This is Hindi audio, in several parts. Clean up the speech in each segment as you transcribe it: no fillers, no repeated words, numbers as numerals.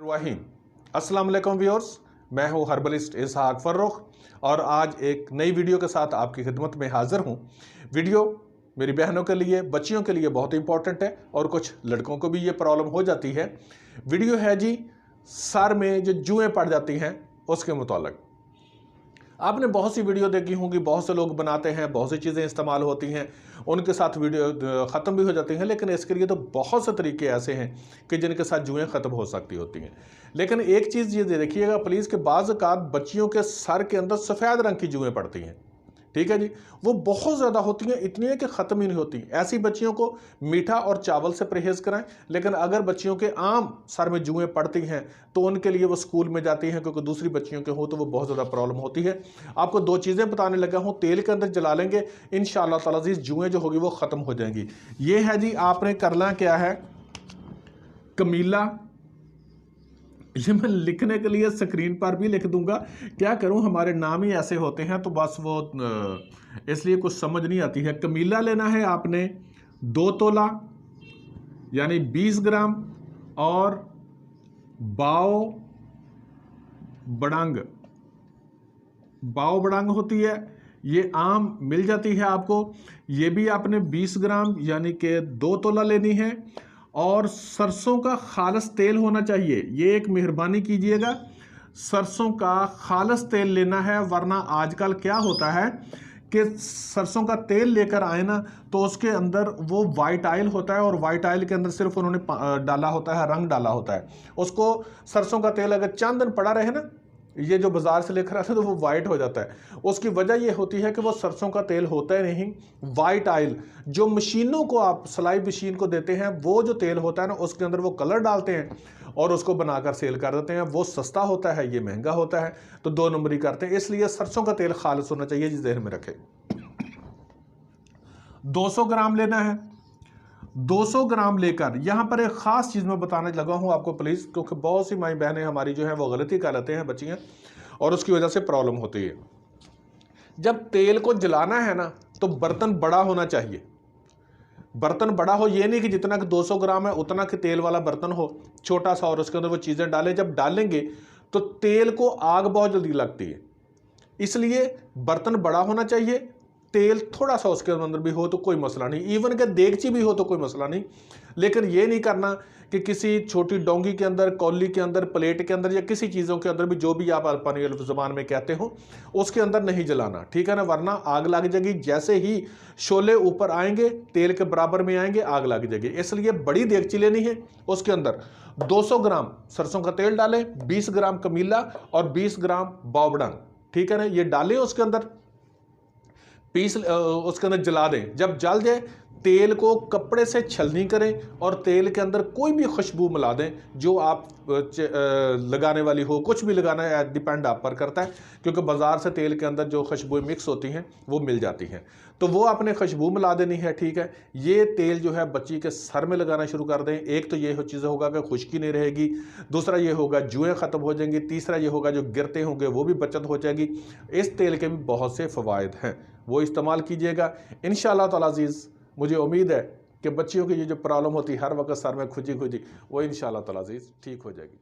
वाहिन अस्सलाम वालेकुम व्यूअर्स, मैं हूं हर्बलिस्ट इसहाक फर्रुख और आज एक नई वीडियो के साथ आपकी खिदमत में हाजिर हूं। वीडियो मेरी बहनों के लिए, बच्चियों के लिए बहुत इंपॉर्टेंट है और कुछ लड़कों को भी ये प्रॉब्लम हो जाती है। वीडियो है जी सर में जो जुएं पड़ जाती हैं उसके मुतालिक। आपने बहुत सी वीडियो देखी होंगी, बहुत से लोग बनाते हैं, बहुत सी चीज़ें इस्तेमाल होती हैं, उनके साथ वीडियो ख़त्म भी हो जाती हैं। लेकिन इसके लिए तो बहुत से तरीके ऐसे हैं कि जिनके साथ जुएं ख़त्म हो सकती होती हैं। लेकिन एक चीज़ ये देखिएगा प्लीज़ कि बाज़ औक़ात बच्चियों के सर के अंदर सफ़ेद रंग की जुएं पड़ती हैं, ठीक है जी। वो बहुत ज़्यादा होती हैं, इतनी है कि ख़त्म ही नहीं होती। ऐसी बच्चियों को मीठा और चावल से परहेज़ कराएं। लेकिन अगर बच्चियों के आम सर में जुएं पड़ती हैं तो उनके लिए वो स्कूल में जाती हैं, क्योंकि दूसरी बच्चियों के हो तो वो बहुत ज़्यादा प्रॉब्लम होती है। आपको दो चीज़ें बताने लगा हूँ, तेल के अंदर जला लेंगे, इंशाअल्लाह ताला अज़ीज़ जुएं जो होगी वो ख़त्म हो जाएंगी। ये है जी, आपने करना क्या है, कमीला, ये मैं लिखने के लिए स्क्रीन पर भी लिख दूंगा, क्या करूं, हमारे नाम ही ऐसे होते हैं तो बस वो इसलिए कुछ समझ नहीं आती है। कमीला लेना है आपने 2 तोला यानी 20 ग्राम और बाओ बड़ंग, बाओ बड़ंग होती है, ये आम मिल जाती है आपको। ये भी आपने 20 ग्राम यानी कि 2 तोला लेनी है। और सरसों का खालस तेल होना चाहिए, ये एक मेहरबानी कीजिएगा, सरसों का खालस तेल लेना है। वरना आजकल क्या होता है कि सरसों का तेल लेकर आए ना तो उसके अंदर वो वाइट ऑयल होता है और वाइट ऑयल के अंदर सिर्फ उन्होंने डाला होता है, रंग डाला होता है। उसको सरसों का तेल अगर चंद दिन पड़ा रहे ना, ये जो बाजार से लेकर आते हैं तो वो वाइट हो जाता है। उसकी वजह ये होती है कि वो सरसों का तेल होता ही नहीं, वाइट ऑयल जो मशीनों को आप सिलाई मशीन को देते हैं, वो जो तेल होता है ना उसके अंदर वो कलर डालते हैं और उसको बनाकर सेल कर देते हैं। वो सस्ता होता है, ये महंगा होता है, तो 2 नंबरी करते हैं। इसलिए सरसों का तेल खालिस होना चाहिए, जिस ज़हन में रखें। 200 ग्राम लेना है। 200 ग्राम लेकर, यहां पर एक खास चीज मैं बताने लगा हूं आपको प्लीज, क्योंकि बहुत सी माई बहनें हमारी जो है वो गलती कर लेते हैं बच्चियां, और उसकी वजह से प्रॉब्लम होती है। जब तेल को जलाना है ना तो बर्तन बड़ा होना चाहिए। बर्तन बड़ा हो, ये नहीं कि जितना कि 200 ग्राम है उतना कि तेल वाला बर्तन हो छोटा सा और उसके अंदर वो चीजें डालें। जब डालेंगे तो तेल को आग बहुत जल्दी लगती है, इसलिए बर्तन बड़ा होना चाहिए। तेल थोड़ा सा उसके अंदर भी हो तो कोई मसला नहीं, इवन के देगची भी हो तो कोई मसला नहीं। लेकिन ये नहीं करना कि किसी छोटी डोंगी के अंदर, कौली के अंदर, प्लेट के अंदर या किसी चीज़ों के अंदर भी, जो भी आप अपनी ज़बान में कहते हो, उसके अंदर नहीं जलाना, ठीक है ना, वरना आग लग जाएगी। जैसे ही शोले ऊपर आएंगे, तेल के बराबर में आएंगे, आग लग जाएगी। इसलिए बड़ी देगची लेनी है, उसके अंदर 200 ग्राम सरसों का तेल डालें, 20 ग्राम कमीला और 20 ग्राम बावड़ंग, ठीक है ना, ये डालें उसके अंदर, पीस उसके अंदर जला दें। जब जल जाए तेल को कपड़े से छलनी करें और तेल के अंदर कोई भी खुशबू मिला दें जो आप लगाने वाली हो। कुछ भी लगाना है, डिपेंड आप पर करता है, क्योंकि बाज़ार से तेल के अंदर जो खुशबू मिक्स होती हैं वो मिल जाती हैं, तो वो आपने खुशबू मिला देनी है, ठीक है। ये तेल जो है बच्ची के सर में लगाना शुरू कर दें। एक तो ये चीज़ होगा कि खुश्की नहीं रहेगी, दूसरा ये होगा जुएँ ख़त्म हो जाएंगी, तीसरा ये होगा जो गिरते होंगे वो भी बचत हो जाएगी। इस तेल के भी बहुत से फ़वाइद हैं, वो इस्तेमाल कीजिएगा इंशाअल्लाह ताला अज़ीज़। मुझे उम्मीद है कि बच्चियों की ये जो प्रॉब्लम होती है हर वक्त सर में खुजी खुजी, वो इंशाअल्लाह ताला अज़ीज़ ठीक हो जाएगी।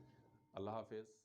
अल्लाह हाफ़िज़।